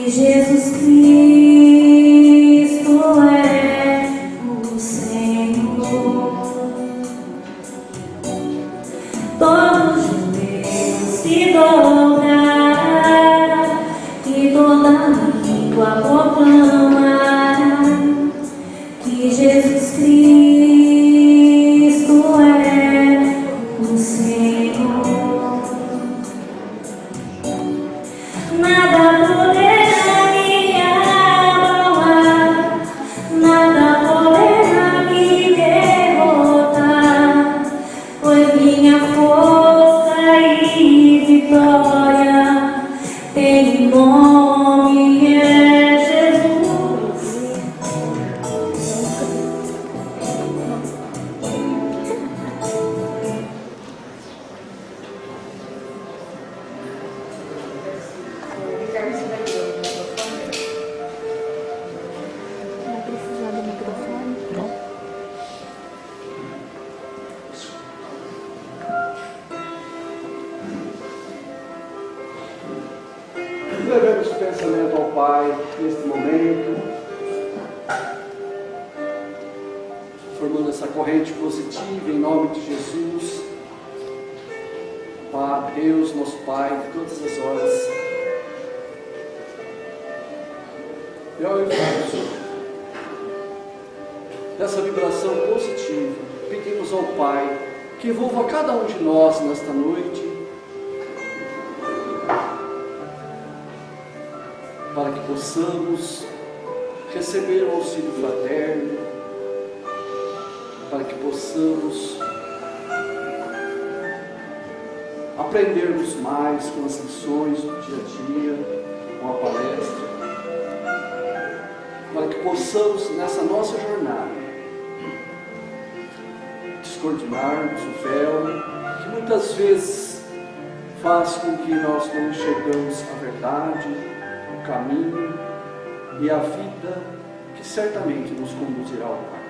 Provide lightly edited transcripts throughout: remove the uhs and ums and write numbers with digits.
Jesus Cristo é o Senhor. Todos os joelhos se dobrarão e toda língua proclamará que Jesus Cristo é o Senhor. Nada poderá me abalar, nada poderá me derrotar, pois minha força e vitória tem nome, é Jesus. Vai precisar do microfone? Não? Levemos o pensamento ao Pai neste momento, formando essa corrente positiva em nome de Jesus. Pai, Deus, nosso Pai, de todas as horas. E ao invés dessa vibração positiva, pedimos ao Pai que envolva cada um de nós nesta noite, para que possamos receber o auxílio fraterno, para que possamos aprendermos mais com as lições do dia a dia, com a palestra, para que possamos, nessa nossa jornada, descortinarmos o véu, que muitas vezes faz com que nós não enxergamos a verdade, o caminho e a vida que certamente nos conduzirá ao Pai.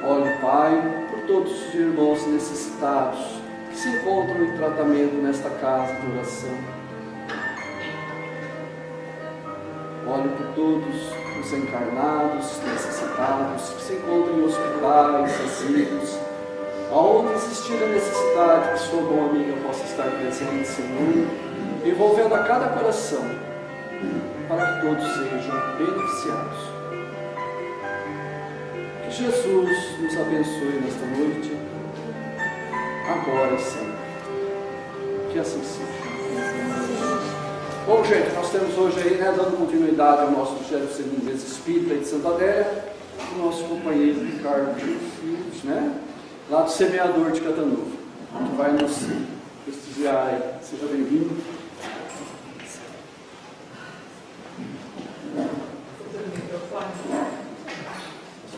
Olhe, Pai, por todos os irmãos necessitados que se encontram em tratamento nesta casa de oração. Olhe por todos os encarnados, necessitados, que se encontram em hospitais, asilos, aonde existir a necessidade que sua boa amiga possa estar presente, Senhor, envolvendo a cada coração, para que todos sejam beneficiados. Que Jesus nos abençoe nesta noite, agora e sempre. Que assim seja. Bom, gente, nós temos hoje aí, dando continuidade ao nosso Evangelho segundo a Igreja Espírita de Santa Adélia, o nosso companheiro Ricardo Filhos, lá do Semeador de Catanduva, que vai nos prestigiar aí. Seja bem-vindo.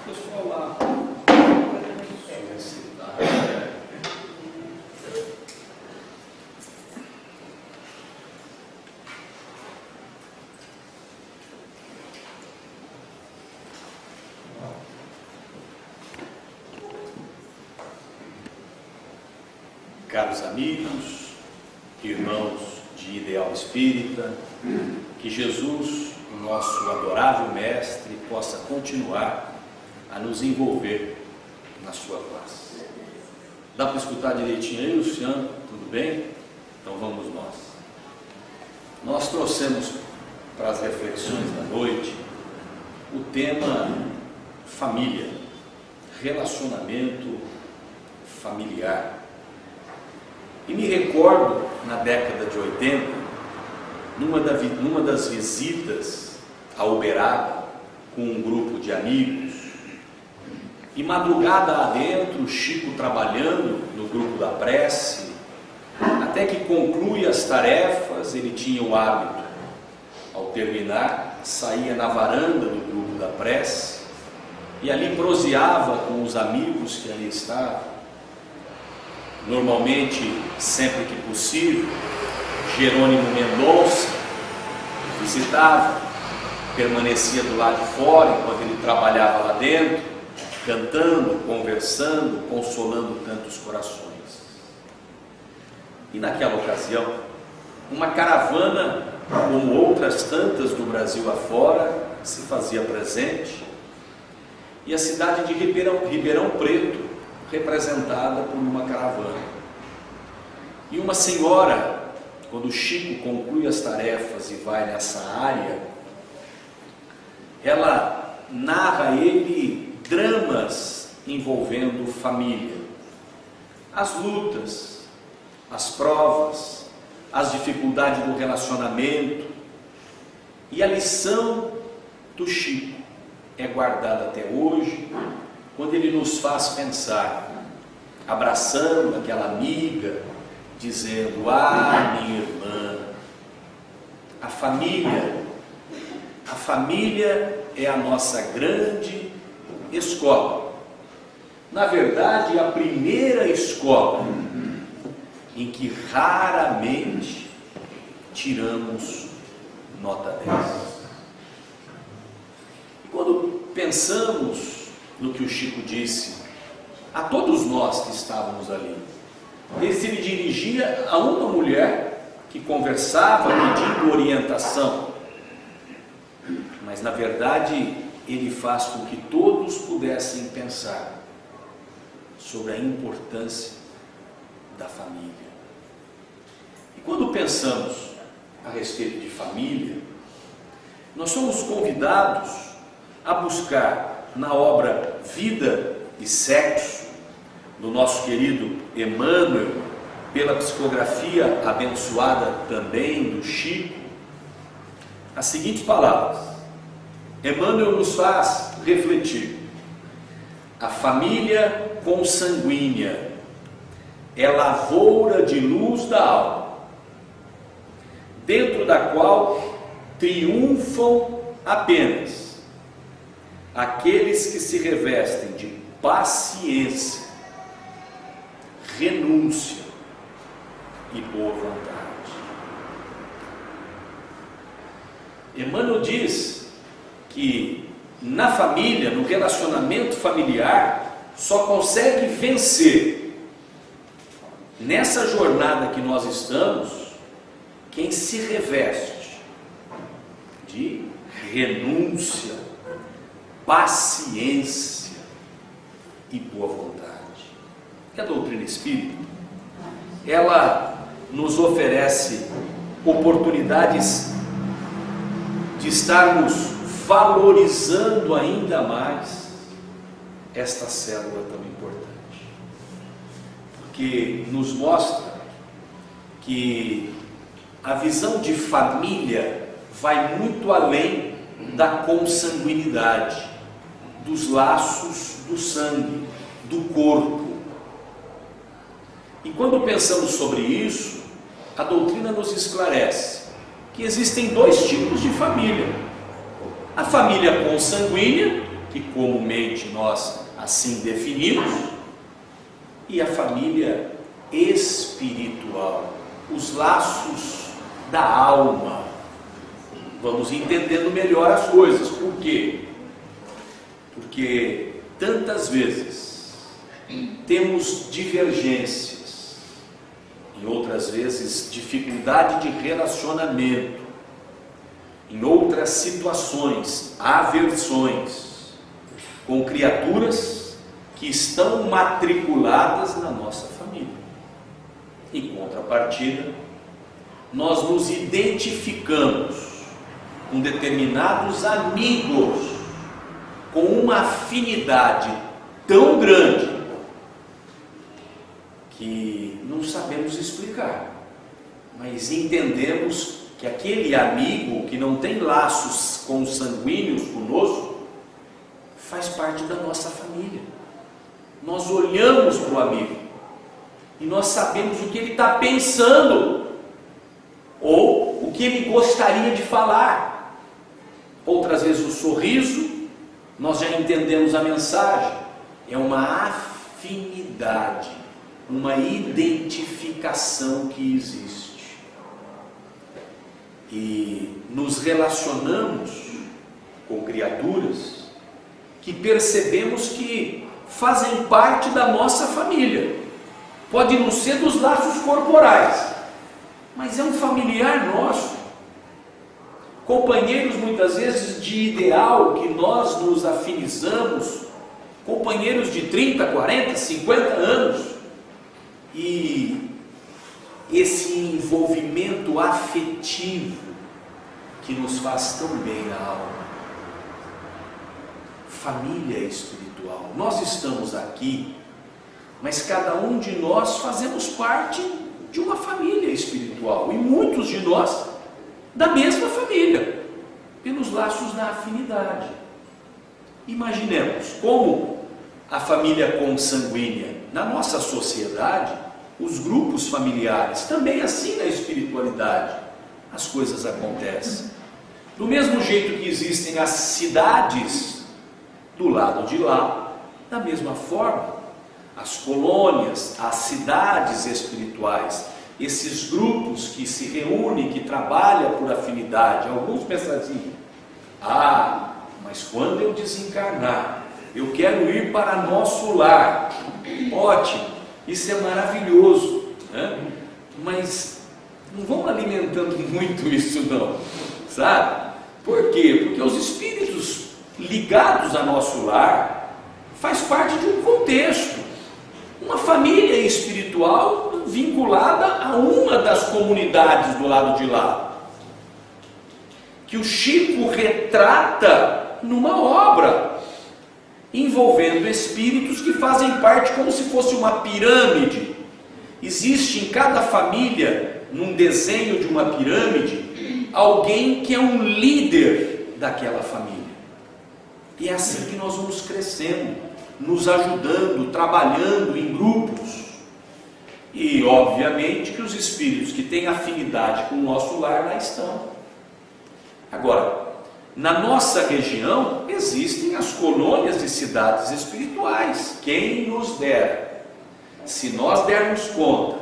Pessoal lá. Caros amigos, irmãos de ideal espírita, que Jesus, o nosso adorável Mestre, possa continuar a nos envolver na sua paz. Dá para escutar direitinho aí, Luciano? Tudo bem? Então vamos nós. Nós trouxemos para as reflexões da noite o tema família, relacionamento familiar. E me recordo, na década de 80, numa das visitas a Uberaba, com um grupo de amigos, e madrugada adentro, Chico trabalhando no grupo da prece, até que conclui as tarefas, ele tinha o hábito, ao terminar, saía na varanda do grupo da prece, e ali proseava com os amigos que ali estavam. Normalmente, sempre que possível, Jerônimo Mendonça visitava, permanecia do lado de fora enquanto ele trabalhava lá dentro, cantando, conversando, consolando tantos corações. E naquela ocasião, uma caravana, como outras tantas do Brasil afora, se fazia presente, e a cidade de Ribeirão Preto, representada por uma caravana. E uma senhora, quando Chico conclui as tarefas e vai nessa área, ela narra a ele dramas envolvendo família, as lutas, as provas, as dificuldades do relacionamento. E a lição do Chico é guardada até hoje, quando ele nos faz pensar, abraçando aquela amiga, dizendo: ah, minha irmã, a família é a nossa grande escola. Na verdade, a primeira escola em que raramente tiramos nota 10. E quando pensamos no que o Chico disse a todos nós que estávamos ali, ele se dirigia a uma mulher que conversava pedindo orientação, mas na verdade ele faz com que todos pudessem pensar sobre a importância da família. E quando pensamos a respeito de família, nós somos convidados a buscar na obra Vida e Sexo, do nosso querido Emmanuel, pela psicografia abençoada também do Chico, as seguintes palavras. Emmanuel nos faz refletir: a família consanguínea é lavoura de luz da alma, dentro da qual triunfam apenas aqueles que se revestem de paciência, renúncia e boa vontade. Emmanuel diz que na família, no relacionamento familiar, só consegue vencer nessa jornada que nós estamos quem se reveste de renúncia, paciência e boa vontade. E a doutrina espírita, ela nos oferece oportunidades de estarmos valorizando ainda mais esta célula tão importante, porque nos mostra que a visão de família vai muito além da consanguinidade, dos laços do sangue, do corpo. E quando pensamos sobre isso, a doutrina nos esclarece que existem dois tipos de família: a família consanguínea, que comumente nós assim definimos, e a família espiritual, os laços da alma. Vamos entendendo melhor as coisas. Por quê? Porque tantas vezes temos divergências, em outras vezes dificuldade de relacionamento, em outras situações, aversões, com criaturas que estão matriculadas na nossa família. Em contrapartida, nós nos identificamos com determinados amigos, com uma afinidade tão grande que não sabemos explicar, mas entendemos que aquele amigo que não tem laços consanguíneos conosco faz parte da nossa família. Nós olhamos para o amigo e nós sabemos o que ele está pensando ou o que ele gostaria de falar. Outras vezes o sorriso, nós já entendemos a mensagem. É uma afinidade, uma identificação que existe. E nos relacionamos com criaturas que percebemos que fazem parte da nossa família. Pode não ser dos laços corporais, mas é um familiar nosso. Companheiros muitas vezes de ideal que nós nos afinizamos, companheiros de 30, 40, 50 anos, e esse envolvimento afetivo que nos faz tão bem à alma. Família espiritual. Nós estamos aqui, mas cada um de nós fazemos parte de uma família espiritual, e muitos de nós da mesma família, pelos laços da afinidade. Imaginemos como a família consanguínea, na nossa sociedade, os grupos familiares, também assim na espiritualidade, as coisas acontecem. Do mesmo jeito que existem as cidades do lado de lá, da mesma forma, as colônias, as cidades espirituais, esses grupos que se reúnem, que trabalham por afinidade. Alguns pensam assim: mas quando eu desencarnar, eu quero ir para nosso lar. Ótimo, isso é maravilhoso, né? Mas não vão alimentando muito isso não, sabe? Por quê? Porque os espíritos ligados a nosso lar faz parte de um contexto, uma família espiritual vinculada a uma das comunidades do lado de lá, que o Chico retrata numa obra, envolvendo espíritos que fazem parte como se fosse uma pirâmide. Existe em cada família, num desenho de uma pirâmide, alguém que é um líder daquela família. E é assim que nós vamos crescendo, nos ajudando, trabalhando em grupos. E obviamente que os espíritos que têm afinidade com o nosso lar lá estão. Agora, na nossa região existem as colônias de cidades espirituais. Quem nos dera, se nós dermos conta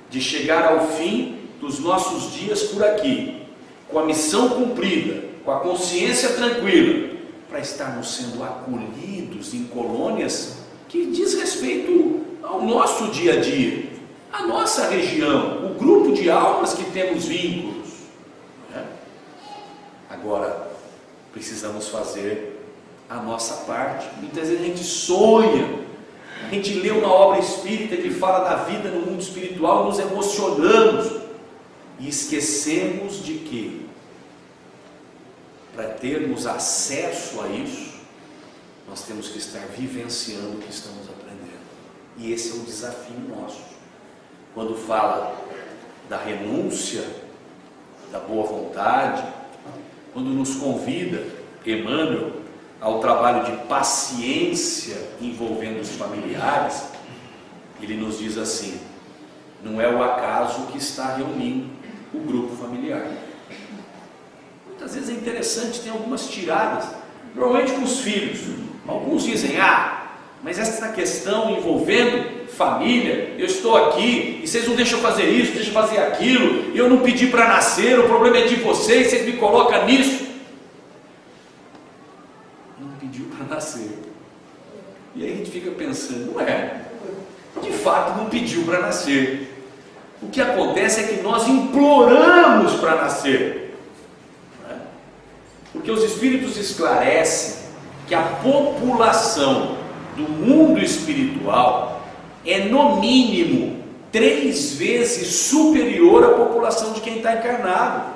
de chegar ao fim dos nossos dias por aqui, com a missão cumprida, com a consciência tranquila, para estarmos sendo acolhidos em colônias que diz respeito ao nosso dia a dia, a nossa região, o grupo de almas que temos vínculos, né? Agora, precisamos fazer a nossa parte. Muitas vezes a gente sonha, a gente lê uma obra espírita que fala da vida no mundo espiritual, nos emocionamos e esquecemos de que, para termos acesso a isso, nós temos que estar vivenciando o que estamos aprendendo. E esse é um desafio nosso. Quando fala da renúncia, da boa vontade, quando nos convida, Emmanuel, ao trabalho de paciência envolvendo os familiares, ele nos diz assim: não é o acaso que está reunindo o grupo familiar. Muitas vezes é interessante, tem algumas tiradas, normalmente com os filhos. Alguns dizem: mas essa questão envolvendo família, eu estou aqui e vocês não deixam fazer isso, deixam fazer aquilo, eu não pedi para nascer, o problema é de vocês, vocês me colocam nisso. Não pediu para nascer. E aí a gente fica pensando: de fato não pediu para nascer. O que acontece é que nós imploramos para nascer, porque os espíritos esclarecem que a população do mundo espiritual é no mínimo 3 vezes superior à população de quem está encarnado.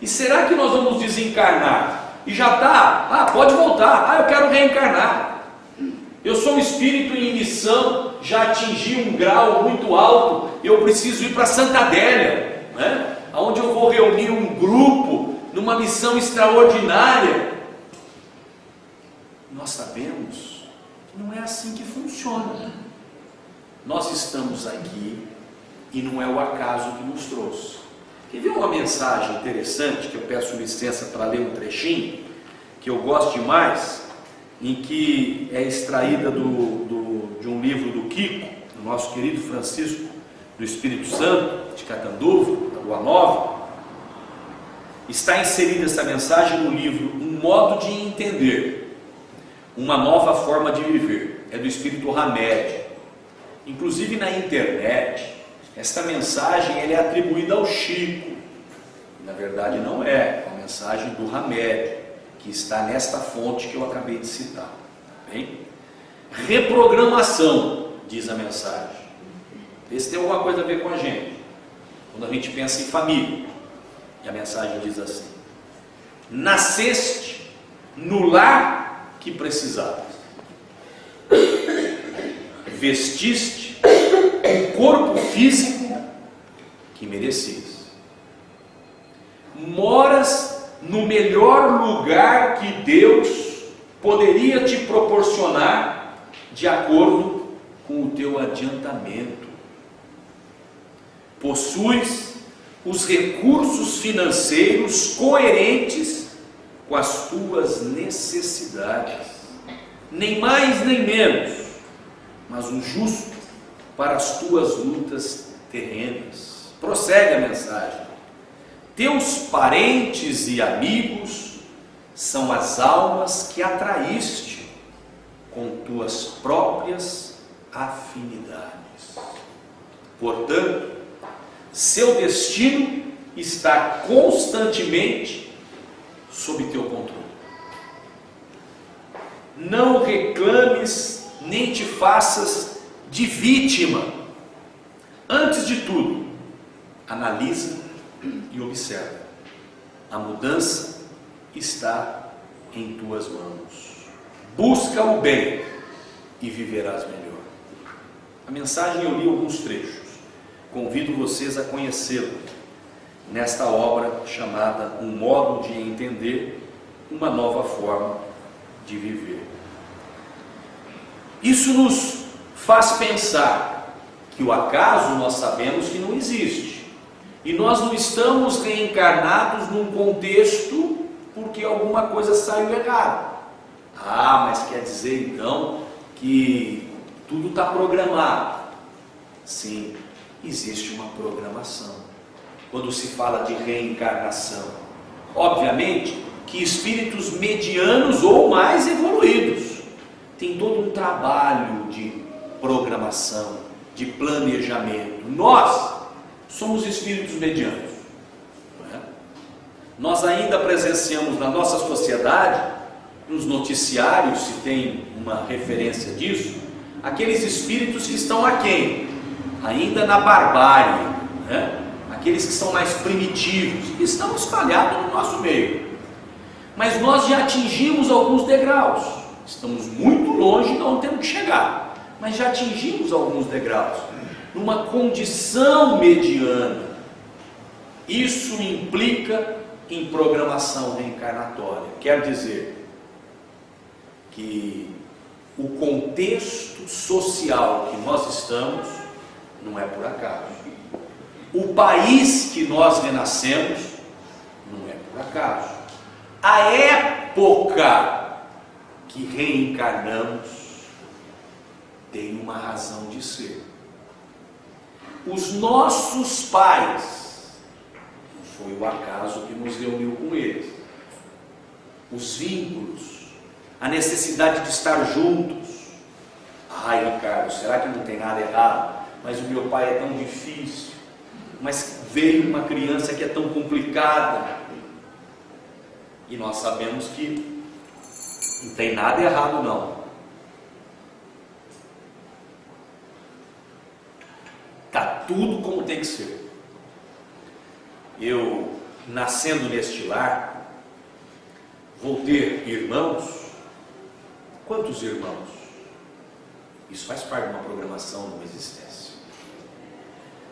E será que nós vamos desencarnar e já está, pode voltar, eu quero reencarnar, eu sou um espírito em missão, já atingi um grau muito alto, eu preciso ir para Santa Adélia, onde eu vou reunir um grupo numa missão extraordinária. Nós sabemos que não é assim que funciona. Nós estamos aqui e não é o acaso que nos trouxe. Quer ver uma mensagem interessante que eu peço licença para ler um trechinho, que eu gosto demais, em que é extraída de um livro do Kiko, do nosso querido Francisco do Espírito Santo, de Catanduva, da Lua Nova. Está inserida essa mensagem no livro Um Modo de Entender, Uma Nova Forma de Viver, é do Espírito Hamed. Inclusive na internet, esta mensagem ela é atribuída ao Chico. Na verdade não é, é uma mensagem do Hamed, que está nesta fonte que eu acabei de citar. Tá bem? Reprogramação, diz a mensagem. Esse tem alguma coisa a ver com a gente. Quando a gente pensa em família, e a mensagem diz assim: nasceste no lar que precisavas, vestiste o corpo físico que merecias, moras no melhor lugar que Deus poderia te proporcionar de acordo com o teu adiantamento, possuis os recursos financeiros coerentes com as tuas necessidades, nem mais nem menos, mas o justo para as tuas lutas terrenas. Prossegue a mensagem: teus parentes e amigos são as almas que atraíste com tuas próprias afinidades. Portanto, seu destino está constantemente sob teu controle. Não reclames nem te faças de vítima. Antes de tudo, analisa e observa. A mudança está em tuas mãos. Busca o bem e viverás melhor. A mensagem eu li alguns trechos. Convido vocês a conhecê-lo nesta obra chamada Um Modo de Entender, uma Nova Forma de Viver. Isso nos faz pensar que o acaso nós sabemos que não existe. E nós não estamos reencarnados num contexto porque alguma coisa saiu errada. Ah, mas quer dizer então que tudo está programado. Sim, existe uma programação quando se fala de reencarnação. Obviamente que espíritos medianos ou mais evoluídos têm todo um trabalho de programação, de planejamento. Nós somos espíritos medianos, não é? Nós ainda presenciamos na nossa sociedade, nos noticiários, se tem uma referência disso, aqueles espíritos que estão aquém, ainda na barbárie, né? Aqueles que são mais primitivos, que estão espalhados no nosso meio. Mas nós já atingimos alguns degraus, estamos muito longe de onde temos que chegar, mas já atingimos alguns degraus, numa condição mediana. Isso implica em programação reencarnatória. Quer dizer que o contexto social que nós estamos não é por acaso. O país que nós renascemos não é por acaso. A época que reencarnamos tem uma razão de ser. Os nossos pais, não foi o acaso que nos reuniu com eles. Os vínculos, a necessidade de estar juntos. Ai, Ricardo, será que não tem nada errado? Mas o meu pai é tão difícil. Mas veio uma criança que é tão complicada. E nós sabemos que não tem nada errado não. Está tudo como tem que ser. Eu, nascendo neste lar, vou ter irmãos. Quantos irmãos? Isso faz parte de uma programação, de uma existência.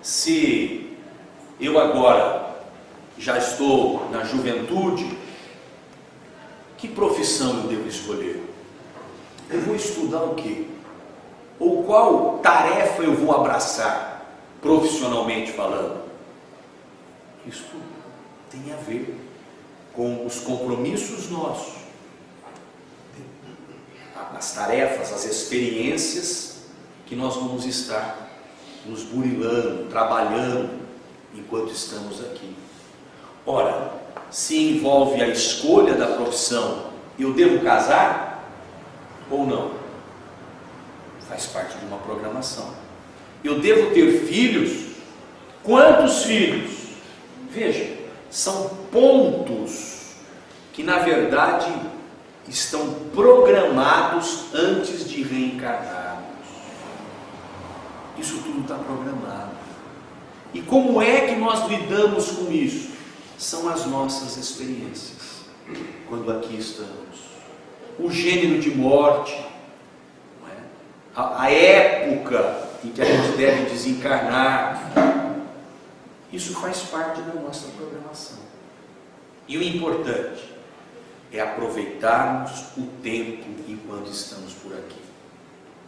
Se eu agora já estou na juventude, que profissão eu devo escolher? Eu vou estudar o quê? Ou qual tarefa eu vou abraçar, profissionalmente falando? Isso tem a ver com os compromissos nossos, as tarefas, as experiências que nós vamos estar nos burilando, trabalhando enquanto estamos aqui. Ora, se envolve a escolha da profissão, eu devo casar ou não? Faz parte de uma programação. Eu devo ter filhos Quantos filhos? Veja, são pontos que na verdade estão programados antes de reencarnarmos. Isso tudo está programado. E como é que nós lidamos com isso? São as nossas experiências, quando aqui estamos. O gênero de morte, não é? A época em que a gente deve desencarnar, isso faz parte da nossa programação. E o importante é aproveitarmos o tempo enquanto estamos por aqui.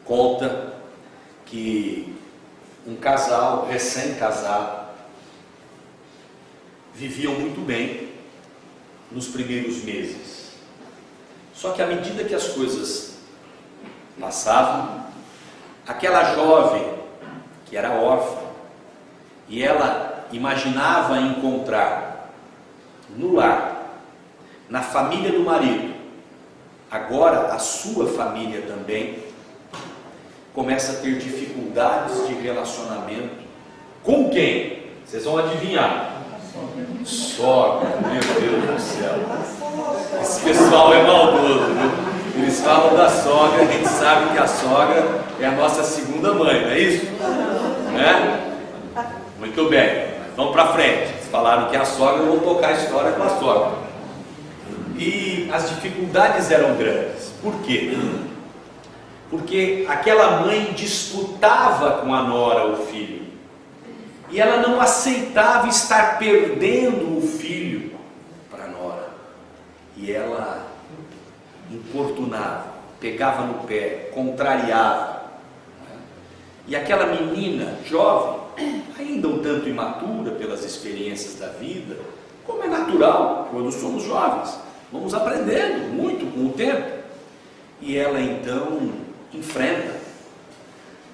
Conta que um casal recém-casado viviam muito bem nos primeiros meses. Só que à medida que as coisas passavam, aquela jovem que era órfã e ela imaginava encontrar no lar, na família do marido, agora a sua família também, começa a ter dificuldades de relacionamento. Com quem? Vocês vão adivinhar. Sogra, meu Deus do céu. Esse pessoal é maldoso, viu? Eles falam da sogra, a gente sabe que a sogra é a nossa segunda mãe, não é isso? Né? Muito bem, vamos para frente. Eles falaram que a sogra, vão tocar a história com a sogra. E as dificuldades eram grandes. Por quê? Porque aquela mãe disputava com a nora o filho. E ela não aceitava estar perdendo o filho para a nora. E ela importunava, pegava no pé, contrariava. E aquela menina jovem, ainda um tanto imatura pelas experiências da vida, como é natural quando somos jovens, vamos aprendendo muito com o tempo. E ela então enfrenta,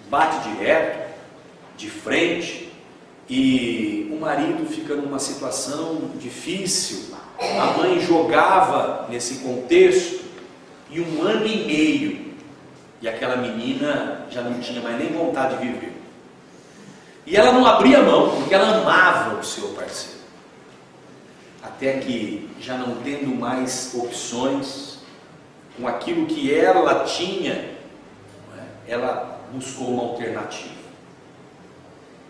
bate direto, de frente, e o marido fica numa situação difícil. A mãe jogava nesse contexto, e 1 ano e meio, e aquela menina já não tinha mais nem vontade de viver. E ela não abria mão, porque ela amava o seu parceiro. Até que, já não tendo mais opções, com aquilo que ela tinha, ela buscou uma alternativa.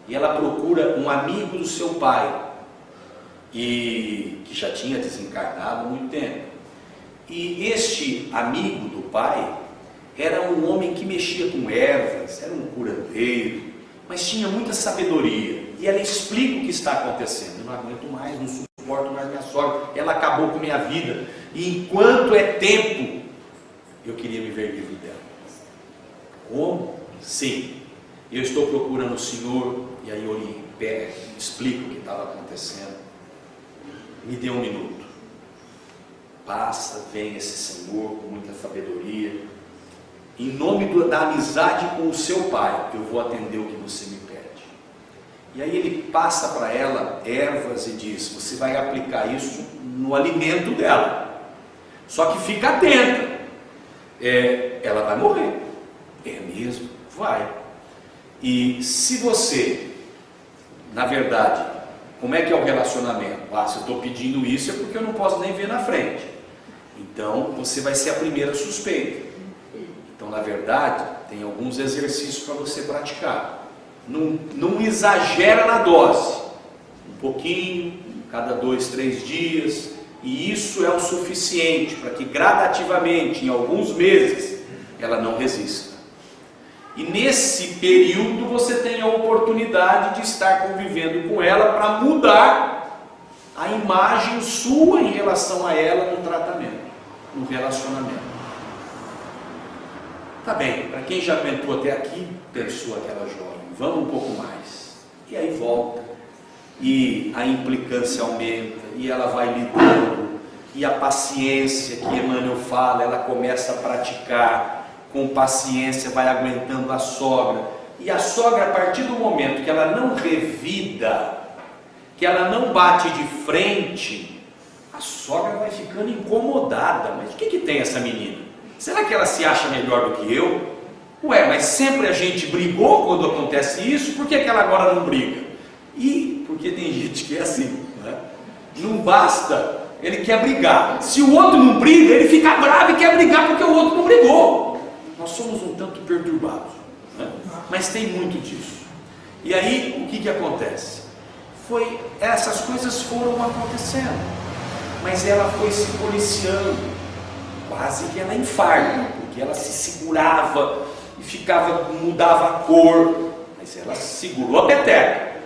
E ela procura um amigo do seu pai, e que já tinha desencarnado há muito tempo. E este amigo do pai era um homem que mexia com ervas, era um curandeiro, mas tinha muita sabedoria. E ela explica o que está acontecendo. Eu não aguento mais, não suporto mais minha sogra, ela acabou com minha vida. E enquanto é tempo, eu queria me ver livre dela. Como? Sim. Eu estou procurando o Senhor, e aí eu lhe explico o que estava acontecendo. Me dê 1 minuto. Passa, vem esse Senhor com muita sabedoria. Em nome da amizade com o seu pai, eu vou atender o que você me pede. E aí ele passa para ela ervas e diz: você vai aplicar isso no alimento dela. Só que fica atenta. Ela vai morrer. É mesmo? Vai. E se você, na verdade, como é que é o relacionamento? Se eu estou pedindo isso é porque eu não posso nem ver na frente. Então, você vai ser a primeira suspeita. Então, na verdade, tem alguns exercícios para você praticar. Não exagera na dose. Um pouquinho, cada 2, 3 dias. E isso é o suficiente para que gradativamente, em alguns meses, ela não resista. E nesse período você tem a oportunidade de estar convivendo com ela para mudar a imagem sua em relação a ela no tratamento, no relacionamento. Tá bem, para quem já aguentou até aqui, pensou aquela jovem, vamos um pouco mais. E aí volta, e a implicância aumenta, e ela vai lidando, e a paciência que Emmanuel fala, ela começa a praticar. Com paciência vai aguentando a sogra. E a sogra, a partir do momento que ela não revida, que ela não bate de frente, a sogra vai ficando incomodada. Mas o que tem essa menina? Será que ela se acha melhor do que eu? Ué, mas sempre a gente brigou quando acontece isso, por que ela agora não briga? E, porque tem gente que é assim, né? Não basta, ele quer brigar. Se o outro não briga, ele fica bravo e quer brigar porque o outro não brigou. Nós somos um tanto perturbados, né? Mas tem muito disso. E aí, o que acontece? Essas coisas foram acontecendo, mas ela foi se policiando, quase que ela infarta, porque ela se segurava e mudava a cor, mas ela segurou a peteca.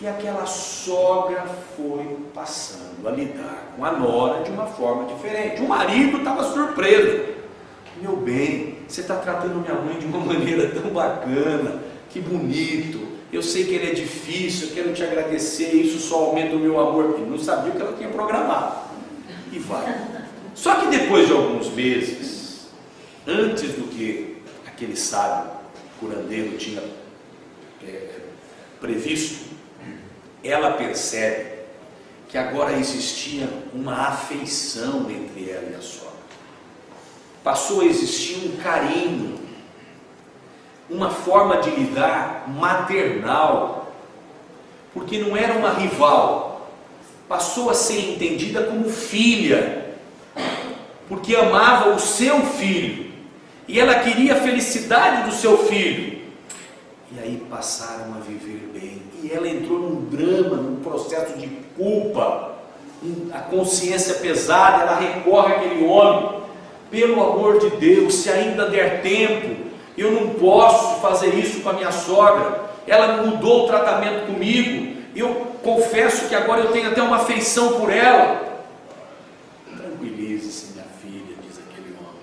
E aquela sogra foi passando a lidar com a nora de uma forma diferente. O marido estava surpreso. Meu bem, você está tratando minha mãe de uma maneira tão bacana, que bonito. Eu sei que ele é difícil, eu quero te agradecer, isso só aumenta o meu amor. Ele não sabia o que ela tinha programado. E vai. Só que depois de alguns meses, antes do que aquele sábio curandeiro tinha previsto, ela percebe que agora existia uma afeição entre ela e a sogra. Passou a existir um carinho, uma forma de lidar maternal, porque não era uma rival, passou a ser entendida como filha, porque amava o seu filho, e ela queria a felicidade do seu filho, e aí passaram a viver bem, e ela entrou num drama, num processo de culpa, a consciência pesada, ela recorre àquele homem, pelo amor de Deus, se ainda der tempo, eu não posso fazer isso com a minha sogra, ela mudou o tratamento comigo, eu confesso que agora eu tenho até uma afeição por ela. Tranquilize-se, minha filha, diz aquele homem,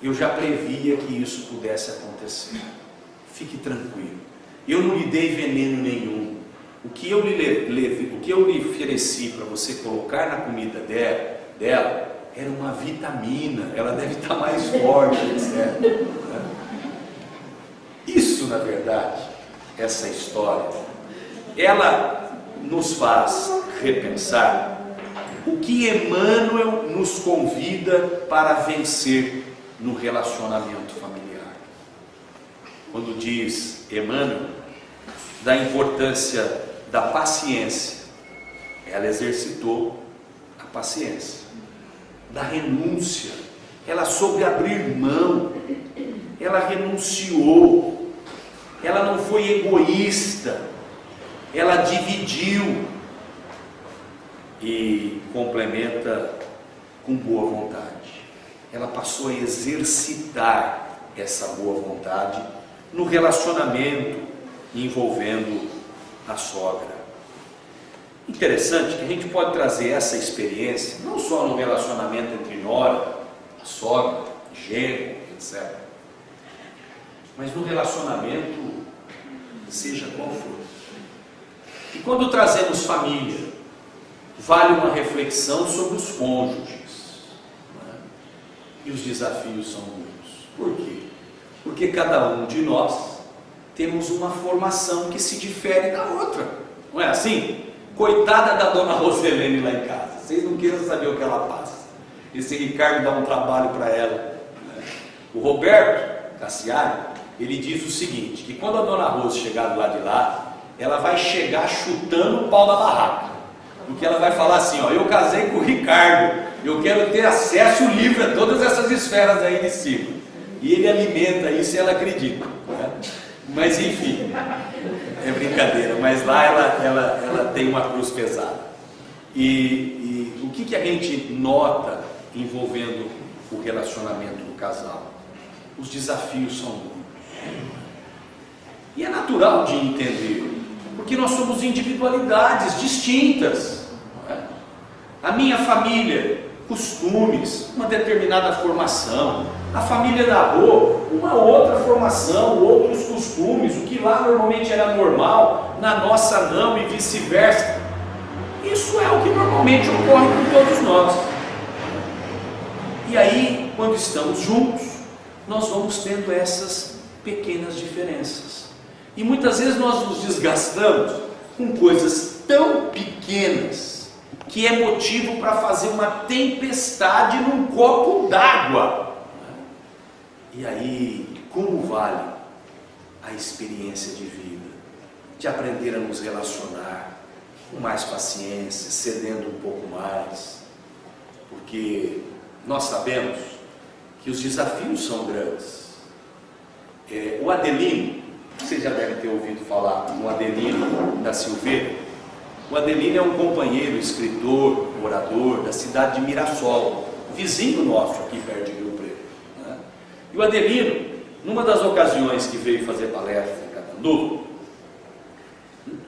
eu já previa que isso pudesse acontecer, fique tranquilo, eu não lhe dei veneno nenhum, o que eu lhe ofereci para você colocar na comida dela era uma vitamina, ela deve estar mais forte, etc. Isso, na verdade, essa história, ela nos faz repensar o que Emmanuel nos convida para vencer no relacionamento familiar. Quando diz Emmanuel da importância da paciência, ela exercitou a paciência, da renúncia, ela soube abrir mão, ela renunciou, ela não foi egoísta, ela dividiu, e complementa com boa vontade. Ela passou a exercitar essa boa vontade no relacionamento envolvendo a sogra. Interessante que a gente pode trazer essa experiência não só no relacionamento entre nora, a sogra, genro, etc., mas no relacionamento seja qual for. E quando trazemos família, vale uma reflexão sobre os cônjuges, né? E os desafios são muitos. Por quê? Porque cada um de nós temos uma formação que se difere da outra, não é assim? Coitada da dona Roselene lá em casa, vocês não queiram saber o que ela passa. Esse Ricardo dá um trabalho para ela, né? O Roberto Cassiari, ele diz o seguinte, que quando a dona Rose chegar do lado de lá, ela vai chegar chutando o pau da barraca, porque ela vai falar assim, ó, eu casei com o Ricardo, eu quero ter acesso livre a todas essas esferas aí de cima, e ele alimenta isso e ela acredita, né? Mas enfim, é brincadeira, mas lá ela tem uma cruz pesada. E o que a gente nota envolvendo o relacionamento do casal? Os desafios são muitos. E é natural de entender, porque nós somos individualidades distintas, não é? A minha família, costumes, uma determinada formação, a família da rua, uma outra formação, outros costumes, o que lá normalmente era normal, na nossa não, e vice-versa. Isso é o que normalmente ocorre com todos nós. E aí, quando estamos juntos, nós vamos tendo essas pequenas diferenças. E muitas vezes nós nos desgastamos com coisas tão pequenas que é motivo para fazer uma tempestade num copo d'água. E aí, como vale a experiência de vida de aprender a nos relacionar com mais paciência, cedendo um pouco mais, porque nós sabemos que os desafios são grandes. O Adelino, vocês já devem ter ouvido falar no Adelino da Silveira. O Adelino é um companheiro, escritor, orador da cidade de Mirassol, vizinho nosso aqui perto de Rio Preto, né? E o Adelino, numa das ocasiões que veio fazer palestra em Catanduva,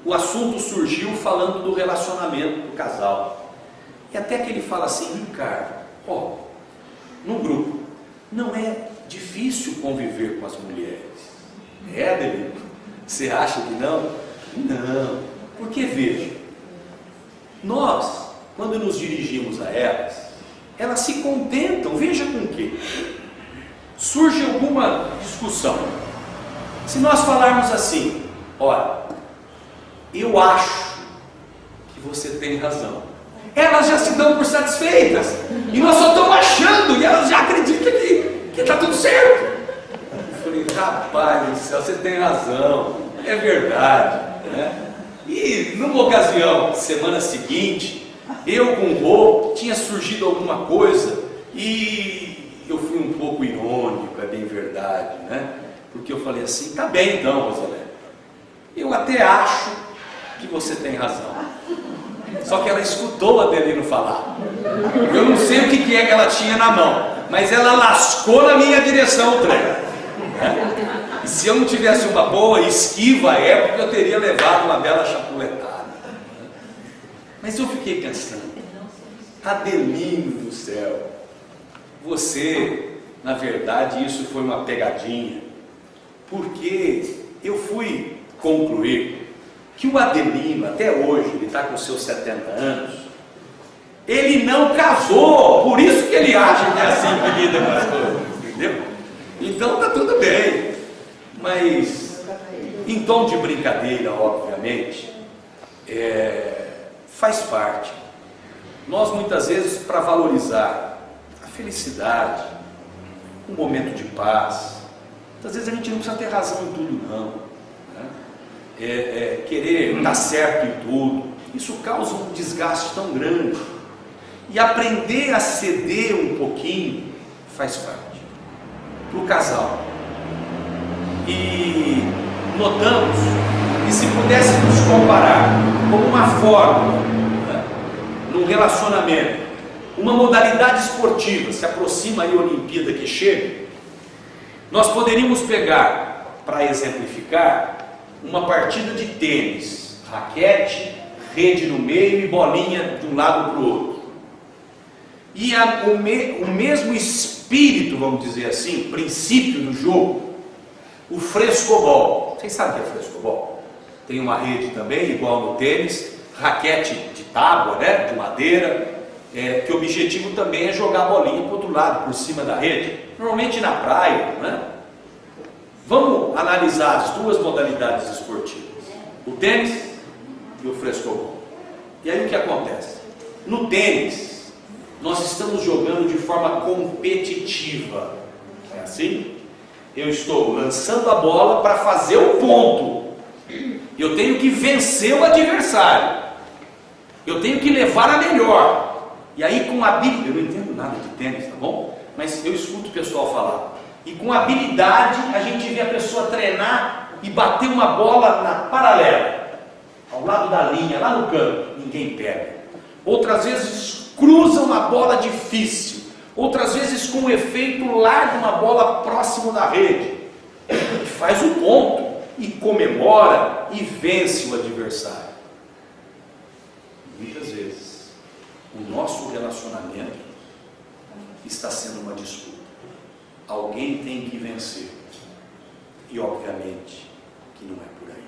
o assunto surgiu falando do relacionamento do casal. E até que ele fala assim: Ricardo, num grupo, não é difícil conviver com as mulheres. É, Adelino? Você acha que não? Não, porque veja, nós, quando nos dirigimos a elas se contentam, veja com o quê? Surge alguma discussão. Se nós falarmos assim: olha, eu acho que você tem razão, elas já se dão por satisfeitas, e nós só estamos achando, e elas já acreditam que está tudo certo. Eu falei: rapaz do céu, você tem razão, é verdade, né? E numa ocasião, semana seguinte, eu com o Rô, tinha surgido alguma coisa, e eu fui um pouco irônico, é bem verdade, né? Porque eu falei assim: tá bem então, Rosalé, eu até acho que você tem razão. Só que ela escutou o Adelino falar. Eu não sei o que é que ela tinha na mão, mas ela lascou na minha direção o trem, né? E se eu não tivesse uma boa esquiva à época, eu teria levado uma bela chapuletada. Mas eu fiquei pensando: Adelino do céu, você, na verdade, isso foi uma pegadinha, porque eu fui concluir que o Adelino, até hoje, ele está com seus 70 anos, ele não casou, por isso que ele acha que é assim que lida com as coisas, entendeu? Então está tudo bem, mas em tom de brincadeira, obviamente, faz parte. Nós muitas vezes, para valorizar a felicidade, um momento de paz, muitas vezes a gente não precisa ter razão em tudo não. Querer estar certo em tudo, isso causa um desgaste tão grande, e aprender a ceder um pouquinho faz parte para o casal. E notamos que, se pudéssemos comparar como uma fórmula, né, num relacionamento, uma modalidade esportiva, se aproxima aí a Olimpíada que chega, nós poderíamos pegar, para exemplificar, uma partida de tênis, raquete, rede no meio e bolinha de um lado para o outro. E o mesmo espírito, vamos dizer assim, princípio do jogo, o frescobol. Vocês sabem o que é frescobol? Tem uma rede também, igual no tênis, raquete de tábua, né, de madeira, que o objetivo também é jogar a bolinha para o outro lado, por cima da rede, normalmente na praia, né? Vamos analisar as duas modalidades esportivas, o tênis e o frescobol. E aí o que acontece? No tênis, nós estamos jogando de forma competitiva. É assim? Eu estou lançando a bola para fazer o ponto. Eu tenho que vencer o adversário. Eu tenho que levar a melhor. E aí com habilidade, eu não entendo nada de tênis, tá bom? Mas eu escuto o pessoal falar. E com habilidade a gente vê a pessoa treinar e bater uma bola na paralela, ao lado da linha, lá no canto, ninguém pega. Outras vezes cruza uma bola difícil, outras vezes com um efeito larga uma bola próximo da rede, e faz o ponto, e comemora, e vence o adversário. Muitas vezes o nosso relacionamento está sendo uma disputa. Alguém tem que vencer, e obviamente que não é por aí.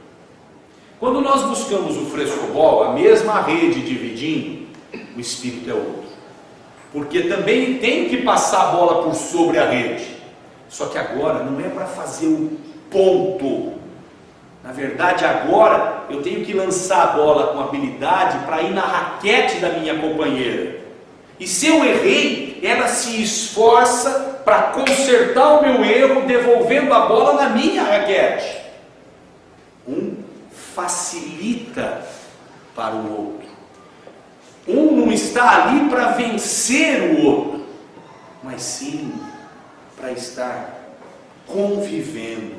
Quando nós buscamos o frescobol, a mesma rede dividindo, o espírito é outro, porque também tem que passar a bola por sobre a rede, só que agora não é para fazer o ponto. Na verdade, agora eu tenho que lançar a bola com habilidade para ir na raquete da minha companheira, e se eu errei, ela se esforça para consertar o meu erro, devolvendo a bola na minha raquete. Um facilita para o outro. Um não está ali para vencer o outro, mas sim para estar convivendo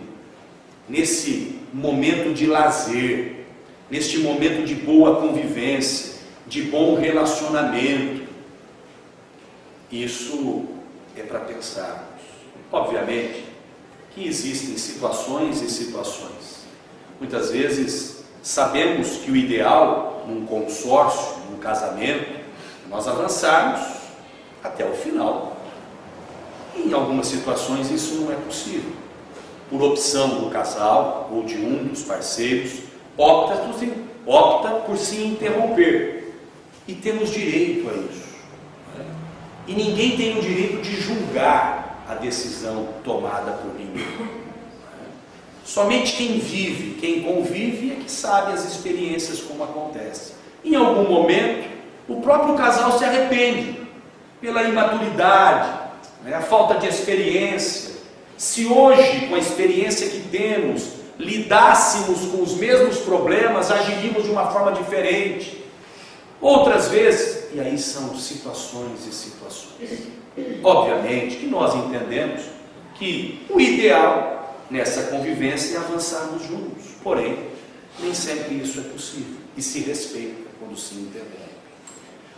nesse momento de lazer, neste momento de boa convivência, de bom relacionamento. Isso é para pensarmos. Obviamente que existem situações e situações. Muitas vezes sabemos que o ideal num consórcio, num casamento, é nós avançarmos até o final. E em algumas situações isso não é possível. Por opção do casal ou de um dos parceiros, opta por se interromper. E temos direito a isso. E ninguém tem o direito de julgar a decisão tomada por ninguém. Somente quem vive, quem convive é que sabe as experiências como acontece. Em algum momento, o próprio casal se arrepende pela imaturidade, a falta de experiência. Se hoje, com a experiência que temos, lidássemos com os mesmos problemas, agiríamos de uma forma diferente. Outras vezes, e aí são situações e situações. Obviamente que nós entendemos que o ideal nessa convivência é avançarmos juntos. Porém, nem sempre isso é possível. E se respeita quando se interrompe.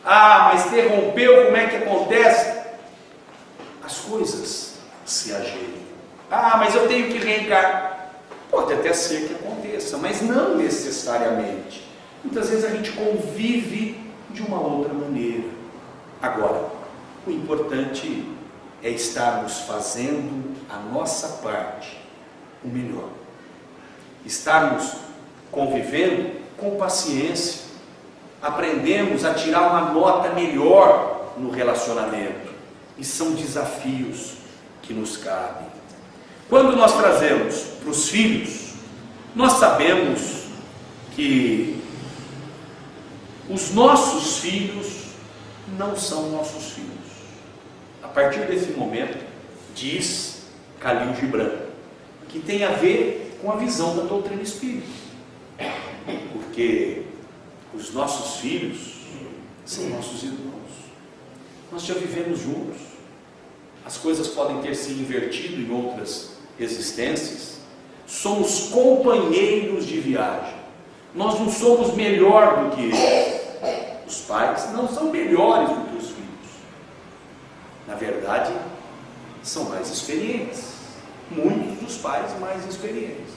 Ah, mas interrompeu, como é que acontece? As coisas se ajeitam. Ah, mas eu tenho que reencarnar. Pode até ser que aconteça, mas não necessariamente. Muitas vezes a gente convive de uma outra maneira. Agora, o importante é estarmos fazendo a nossa parte, o melhor. Estarmos convivendo com paciência. Aprendemos a tirar uma nota melhor no relacionamento. E são desafios que nos cabem. Quando nós trazemos para os filhos, nós sabemos que os nossos filhos não são nossos filhos. A partir desse momento, diz Khalil Gibran, que tem a ver com a visão da doutrina espírita. Porque os nossos filhos são nossos irmãos. Nós já vivemos juntos. As coisas podem ter se invertido em outras existências. Somos companheiros de viagem. Nós não somos melhor do que eles. Os pais não são melhores do que os filhos. Na verdade, são mais experientes. Muitos dos pais mais experientes.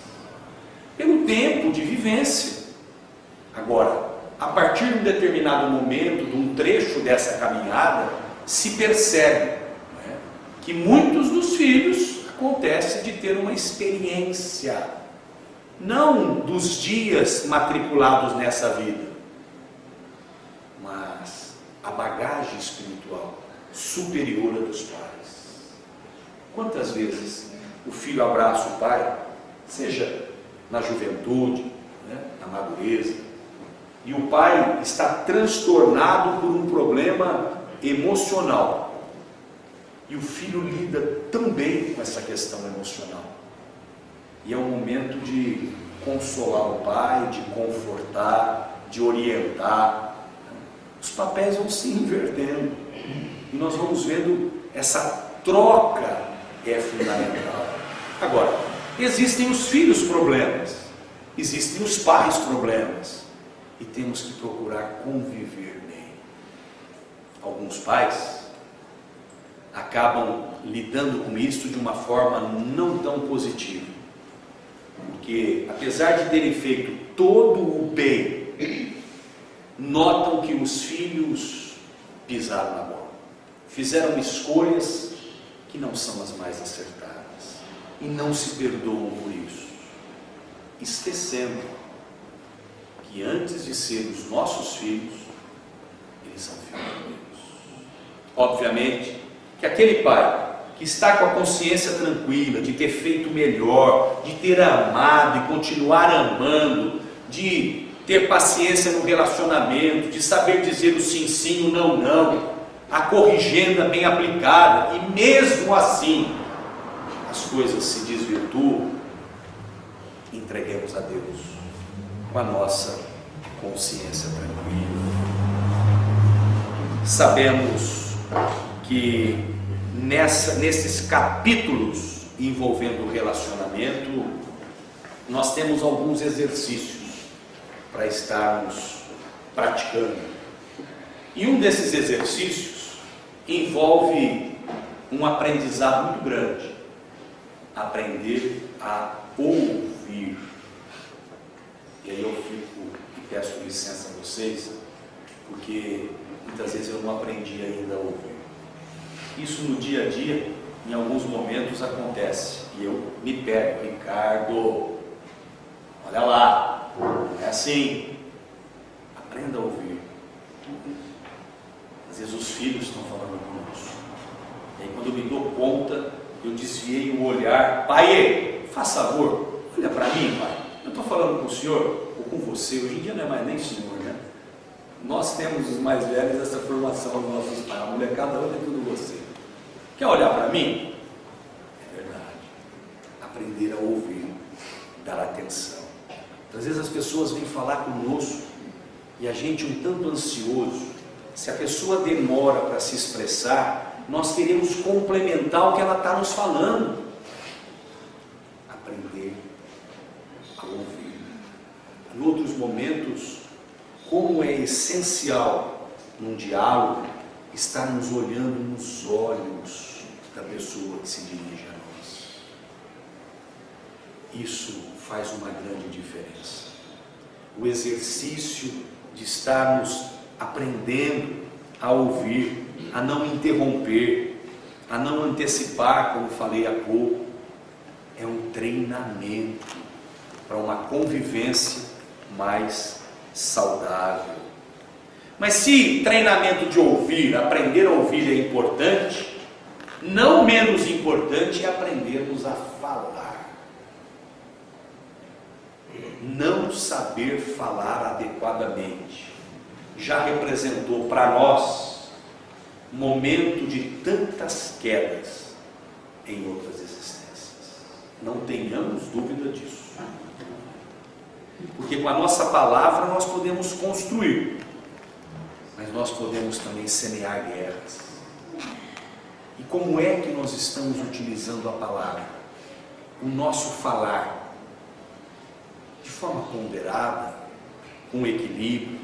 Pelo tempo de vivência. Agora, a partir de um determinado momento, de um trecho dessa caminhada, se percebe que muitos dos filhos acontece de ter uma experiência, não dos dias matriculados nessa vida, mas a bagagem espiritual superior à dos pais. Quantas vezes o filho abraça o pai, seja na juventude, na madureza, e o pai está transtornado por um problema emocional. E o filho lida tão bem com essa questão emocional. E é um momento de consolar o pai, de confortar, de orientar. Os papéis vão se invertendo. E nós vamos vendo essa troca é fundamental. Agora, existem os filhos problemas. Existem os pais problemas. E temos que procurar conviver bem. Alguns pais acabam lidando com isso de uma forma não tão positiva. Porque, apesar de terem feito todo o bem, notam que os filhos pisaram na bola. Fizeram escolhas que não são as mais acertadas. E não se perdoam por isso. Esquecendo que antes de ser os nossos filhos, eles são filhos de Deus. Obviamente, que aquele pai que está com a consciência tranquila de ter feito melhor, de ter amado e continuar amando, de ter paciência no relacionamento, de saber dizer o sim, sim, o não, não, a corrigenda bem aplicada, e mesmo assim as coisas se desvirtuam, entreguemos a Deus. com a nossa consciência tranquila. Sabemos que nesses capítulos envolvendo o relacionamento, nós temos alguns exercícios para estarmos praticando. E um desses exercícios envolve um aprendizado muito grande: aprender a ouvir. E aí eu fico e peço licença a vocês, porque muitas vezes eu não aprendi ainda a ouvir. Isso no dia a dia, em alguns momentos acontece, e eu me pego: Ricardo, olha lá, é assim, aprenda a ouvir. Às vezes os filhos estão falando conosco, e aí quando eu me dou conta, eu desviei o olhar: pai, faz favor, olha para mim, pai, eu estou falando com o senhor ou com você. Hoje em dia não é mais nem senhor, né? Nós temos os mais velhos essa formação dos nossos pais, a molecada olha tudo você. Quer olhar para mim? É verdade. Aprender a ouvir, dar atenção. Às vezes as pessoas vêm falar conosco e a gente um tanto ansioso. Se a pessoa demora para se expressar, nós queremos complementar o que ela está nos falando. Aprender a ouvir. Em outros momentos, como é essencial num diálogo estarmos olhando nos olhos da pessoa que se dirige a nós. Isso faz uma grande diferença. O exercício de estarmos aprendendo a ouvir, a não interromper, a não antecipar, como falei há pouco, é um treinamento para uma convivência mais saudável. Mas se treinamento de ouvir, aprender a ouvir é importante, não menos importante é aprendermos a falar. Não saber falar adequadamente já representou para nós momento de tantas quedas em outras existências. Não tenhamos dúvida disso. Porque com a nossa palavra nós podemos construir, mas nós podemos também semear guerras. E como é que nós estamos utilizando a palavra? O nosso falar, de forma ponderada, com equilíbrio.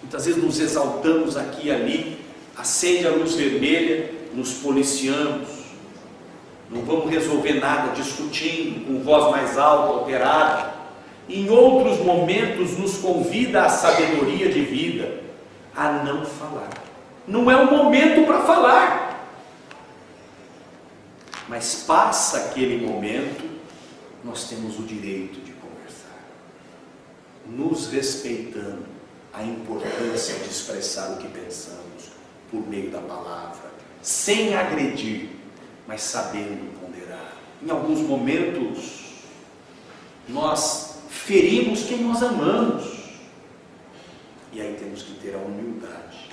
Muitas vezes nos exaltamos aqui e ali, acende a luz vermelha, nos policiamos, não vamos resolver nada discutindo, com voz mais alta, alterada. Em outros momentos nos convida à sabedoria de vida, a não falar. Não é o momento para falar. Mas passa aquele momento, nós temos o direito de conversar, nos respeitando a importância de expressar o que pensamos por meio da palavra, sem agredir, mas sabendo ponderar. Em alguns momentos, nós ferimos quem nós amamos, e aí temos que ter a humildade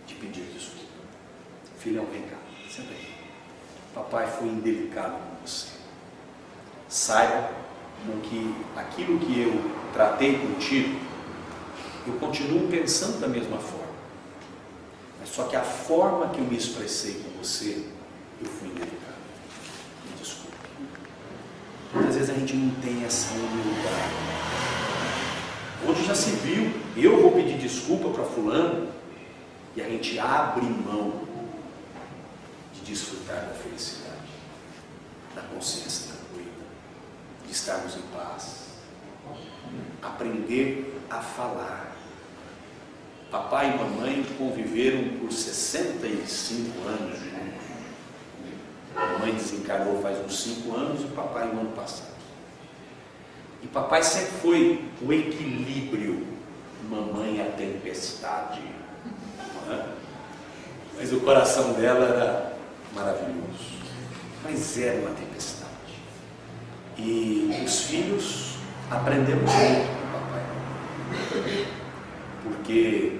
de pedir desculpa. Filhão, vem cá, senta aí. Papai foi indelicado com você. Saiba que aquilo que eu tratei contigo, eu continuo pensando da mesma forma, mas só que a forma que eu me expressei com você, eu fui indelicado. Me desculpe. Muitas vezes a gente não tem essa humildade. Hoje já se viu, eu vou pedir desculpa para fulano, e a gente abre mão de desfrutar da felicidade, da consciência tranquila, de estarmos em paz. Aprender a falar. Papai e mamãe conviveram por 65 anos juntos. A mamãe desencarnou faz uns 5 anos e o papai no ano passado. E papai sempre foi o equilíbrio, mamãe a tempestade. Mas o coração dela era maravilhoso. Mas era uma tempestade. E os filhos aprendemos muito com o papai. Porque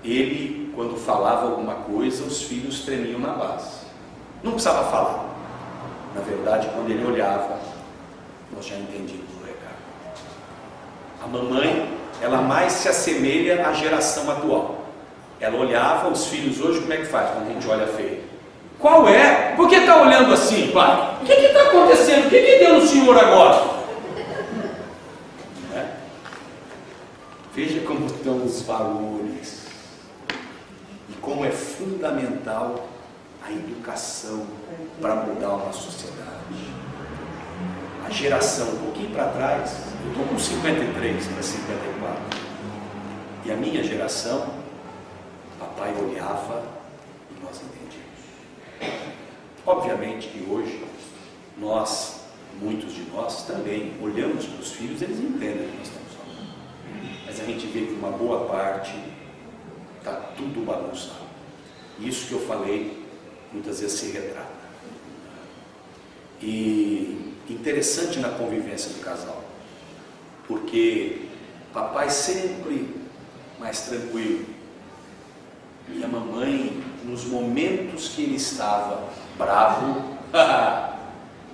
ele, quando falava alguma coisa, os filhos tremiam na base. Não precisava falar. Na verdade, quando ele olhava, nós já entendíamos o recado. A A mamãe, ela mais se assemelha à geração atual. Ela olhava, os filhos hoje, como é que faz quando a gente olha feio? Qual é? Por que está olhando assim, pai? O que está acontecendo? O que deu no senhor agora? Né? Veja como estão os valores e como é fundamental a educação para mudar uma sociedade. A geração, um pouquinho para trás, eu estou com 53 para 54, e a minha geração, papai olhava e nós entendíamos. Obviamente que hoje, nós, muitos de nós também, olhamos para os filhos, eles entendem o que nós estamos falando. Mas a gente vê que uma boa parte está tudo bagunçado. Isso que eu falei, muitas vezes se retrata. E interessante na convivência do casal, porque papai sempre mais tranquilo, e a mamãe, nos momentos que ele estava bravo,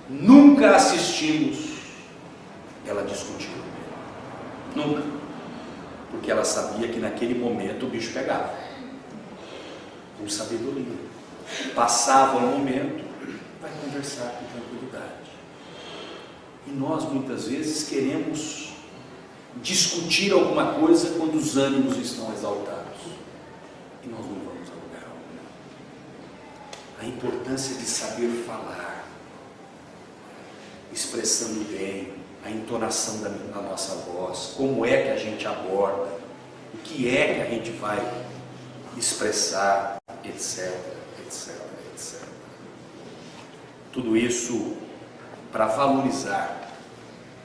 nunca assistimos ela discutir. Nunca. Porque ela sabia que naquele momento o bicho pegava. Com sabedoria. Passava o momento, vai conversar com tranquilidade. E nós muitas vezes queremos discutir alguma coisa quando os ânimos estão exaltados. E nós não vamos a lugar algum. A importância de saber falar, expressando bem, a entonação da nossa voz, como é que a gente aborda, o que é que a gente vai expressar, etc, etc, etc. Tudo isso para valorizar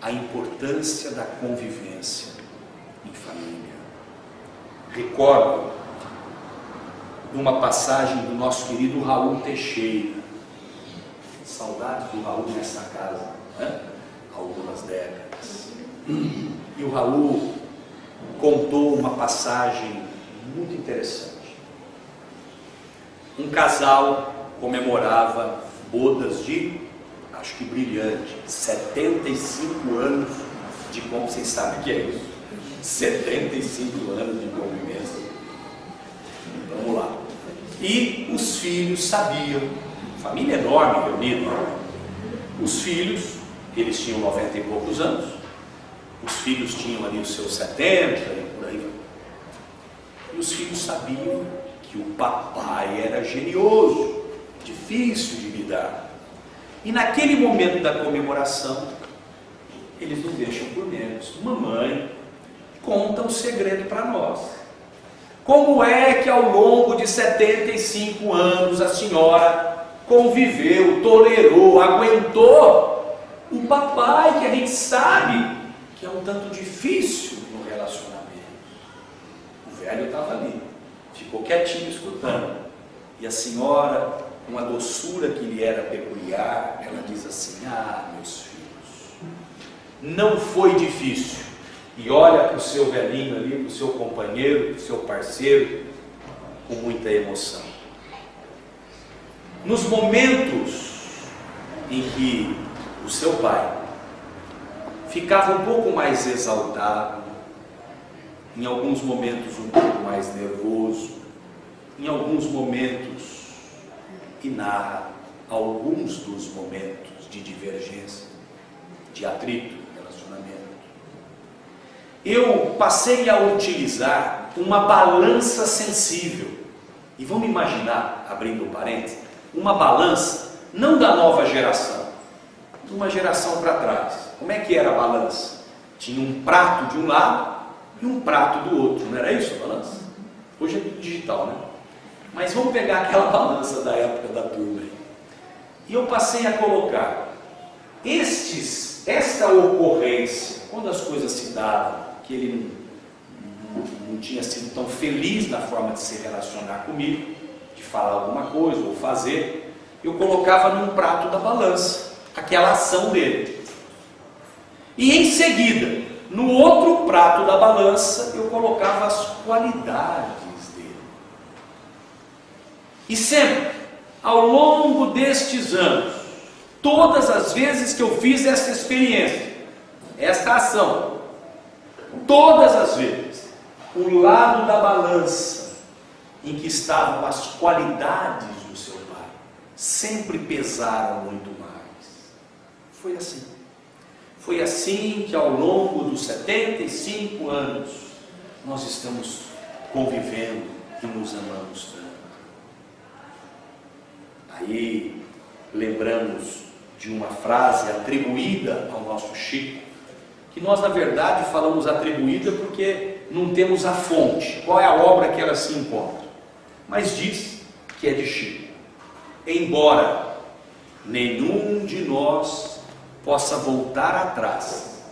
a importância da convivência em família. Recordo de uma passagem do nosso querido Raul Teixeira. Saudades do Raul nessa casa, né? Há algumas décadas. E o Raul contou uma passagem muito interessante. Um casal comemorava bodas de, acho que brilhante, 75 anos de como vocês sabem o que é isso? 75 anos de convivência. Vamos lá. E os filhos sabiam, família enorme reunida, os filhos, eles tinham 90 e poucos anos, os filhos tinham ali os seus 70 e por aí. E os filhos sabiam que o papai era genioso, difícil de lidar. E naquele momento da comemoração, eles não deixam por menos. Mamãe conta um segredo para nós. Como é que ao longo de 75 anos a senhora conviveu, tolerou, aguentou o papai que a gente sabe que é um tanto difícil no relacionamento? O velho estava ali, ficou quietinho escutando. E a senhora, com a doçura que lhe era peculiar, ela diz assim: ah, meus filhos, não foi difícil. E olha para o seu velhinho ali, para o seu companheiro, para o seu parceiro, com muita emoção. Nos momentos em que o seu pai ficava um pouco mais exaltado, em alguns momentos um pouco mais nervoso, em alguns momentos, e narra alguns dos momentos de divergência, de atrito, relacionamento, eu passei a utilizar uma balança sensível. E vamos imaginar, abrindo um parênteses, uma balança não da nova geração, de uma geração para trás. Como é que era a balança? Tinha um prato de um lado e um prato do outro, não era isso a balança? Hoje é tudo digital, né? Mas vamos pegar aquela balança da época da turma aí. E eu passei a colocar esta ocorrência, quando as coisas se davam, que ele não tinha sido tão feliz na forma de se relacionar comigo, de falar alguma coisa ou fazer, eu colocava num prato da balança aquela ação dele. E em seguida, no outro prato da balança, eu colocava as qualidades dele. E sempre, ao longo destes anos, todas as vezes que eu fiz essa experiência, esta ação, todas as vezes, o lado da balança em que estavam as qualidades do seu pai sempre pesaram muito mais. Foi assim. Foi assim que ao longo dos 75 anos nós estamos convivendo e nos amamos tanto. Aí lembramos de uma frase atribuída ao nosso Chico, que nós na verdade falamos atribuída porque não temos a fonte, qual é a obra que ela se encontra, mas diz que é de Chico. Embora nenhum de nós possa voltar atrás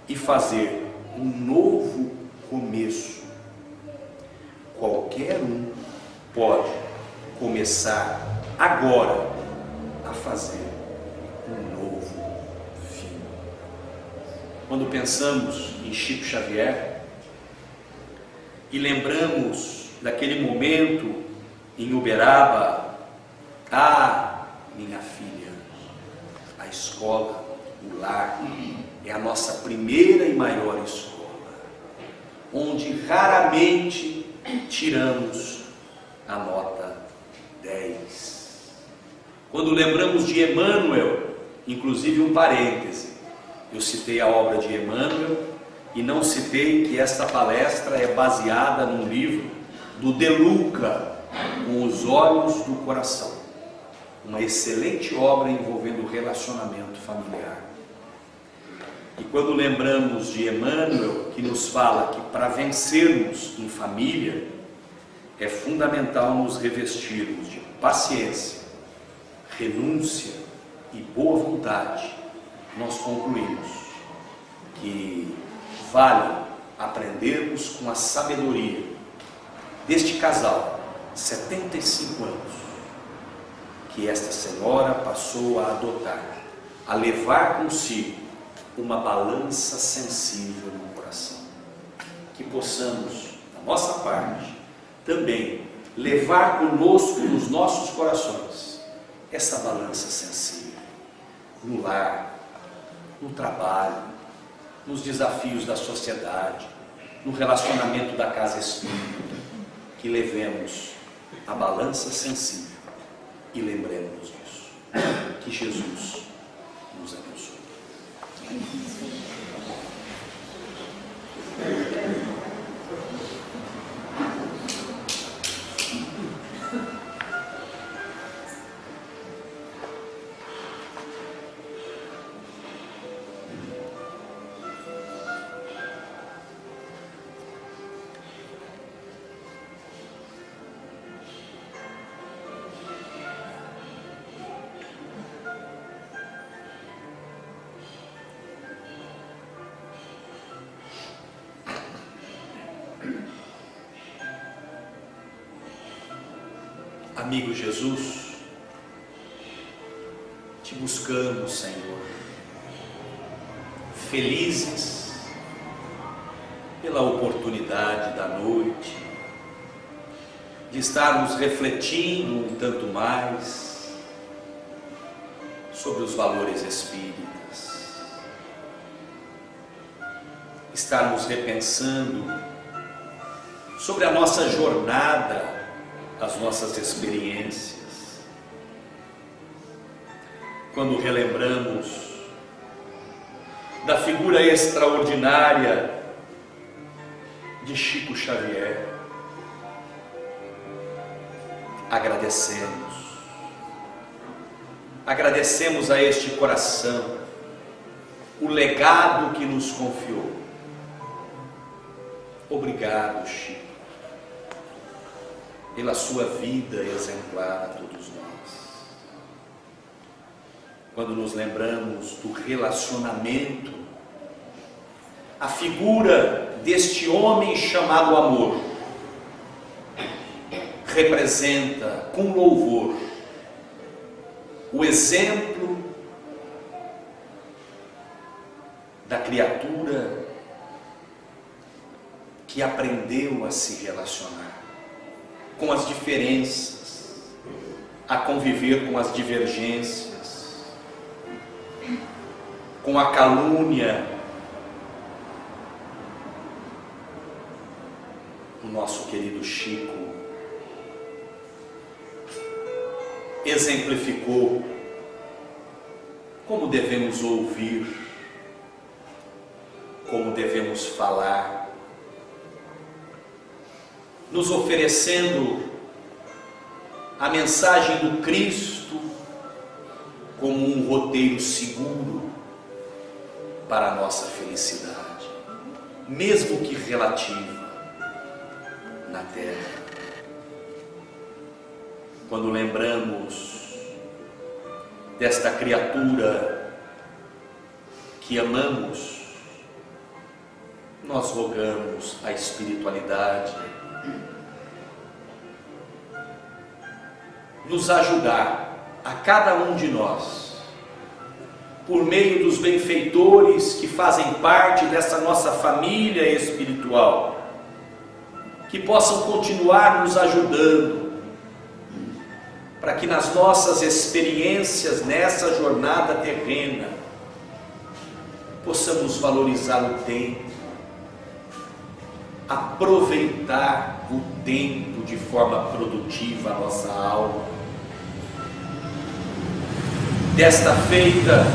e fazer um novo começo, qualquer um pode começar agora a fazer um novo fim. Quando pensamos em Chico Xavier e lembramos daquele momento em Uberaba, minha filha, a escola, o lar é a nossa primeira e maior escola, onde raramente tiramos a nota 10. Quando lembramos de Emmanuel, inclusive um parêntese, eu citei a obra de Emmanuel e não citei que esta palestra é baseada num livro do De Luca, Com os Olhos do Coração, uma excelente obra envolvendo o relacionamento familiar. E quando lembramos de Emmanuel, que nos fala que para vencermos em família é fundamental nos revestirmos de paciência, renúncia e boa vontade, nós concluímos que vale aprendermos com a sabedoria deste casal, 75 anos, que esta senhora passou a adotar, a levar consigo uma balança sensível no coração. Que possamos, da nossa parte, também levar conosco nos nossos corações essa balança sensível, no lar, no trabalho, nos desafios da sociedade, no relacionamento da casa espírita, que levemos a balança sensível e lembremos disso. Que Jesus nos abençoe. Amigo Jesus, te buscamos, Senhor, felizes pela oportunidade da noite, de estarmos refletindo um tanto mais sobre os valores espíritas, estarmos repensando sobre a nossa jornada, as nossas experiências. Quando relembramos da figura extraordinária de Chico Xavier, agradecemos a este coração o legado que nos confiou. Obrigado, Chico, pela sua vida exemplar a todos nós. Quando nos lembramos do relacionamento, a figura deste homem chamado amor representa com louvor o exemplo da criatura que aprendeu a se relacionar com as diferenças, a conviver com as divergências, com a calúnia, nosso querido Chico exemplificou como devemos ouvir, como devemos falar, nos oferecendo a mensagem do Cristo como um roteiro seguro para a nossa felicidade, mesmo que relativa, na terra. Quando lembramos desta criatura que amamos, nós rogamos a espiritualidade nos ajudar a cada um de nós, por meio dos benfeitores que fazem parte dessa nossa família espiritual, que possam continuar nos ajudando, para que nas nossas experiências nessa jornada terrena possamos valorizar o tempo, aproveitar o tempo de forma produtiva a nossa alma. Desta feita,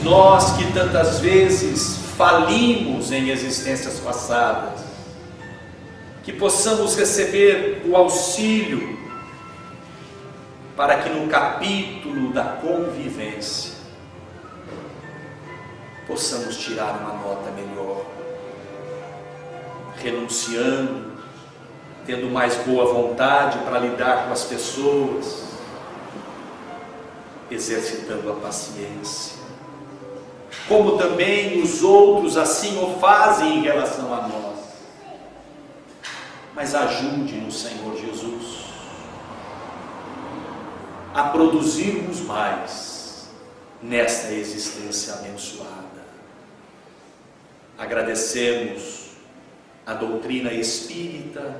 nós que tantas vezes falimos em existências passadas, que possamos receber o auxílio para que no capítulo da convivência possamos tirar uma nota melhor, renunciando, tendo mais boa vontade para lidar com as pessoas, exercitando a paciência, como também os outros assim o fazem em relação a nós. Mas ajude-nos, Senhor Jesus, a produzirmos mais nesta existência abençoada. Agradecemos a doutrina espírita,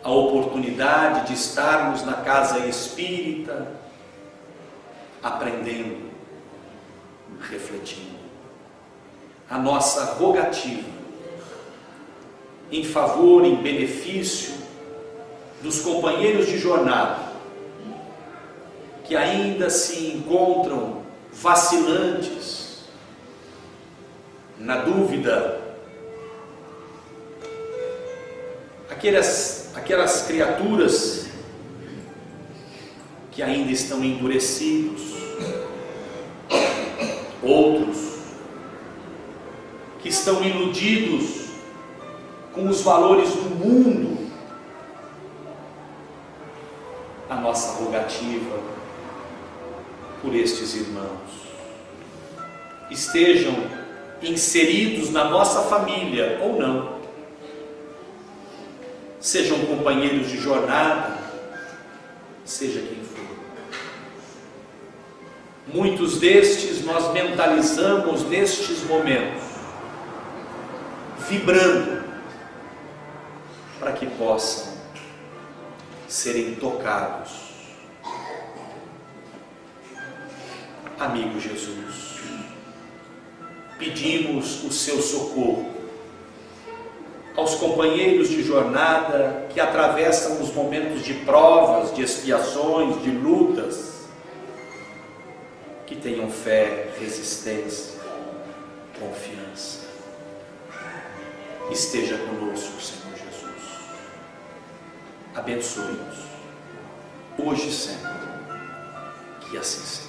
a oportunidade de estarmos na casa espírita, aprendendo, refletindo. A nossa rogativa em favor, em benefício dos companheiros de jornada que ainda se encontram vacilantes, na dúvida, aquelas criaturas que ainda estão endurecidos, outros que estão iludidos com os valores do mundo. A nossa rogativa por estes irmãos, estejam inseridos na nossa família ou não, sejam companheiros de jornada, seja quem for. Muitos destes nós mentalizamos nestes momentos, vibrando, para que possam serem tocados. Amigo Jesus, pedimos o seu socorro aos companheiros de jornada que atravessam os momentos de provas, de expiações, de lutas, que tenham fé, resistência, confiança. Esteja conosco, Senhor Jesus. Abençoe-nos, hoje e sempre. Que assim seja.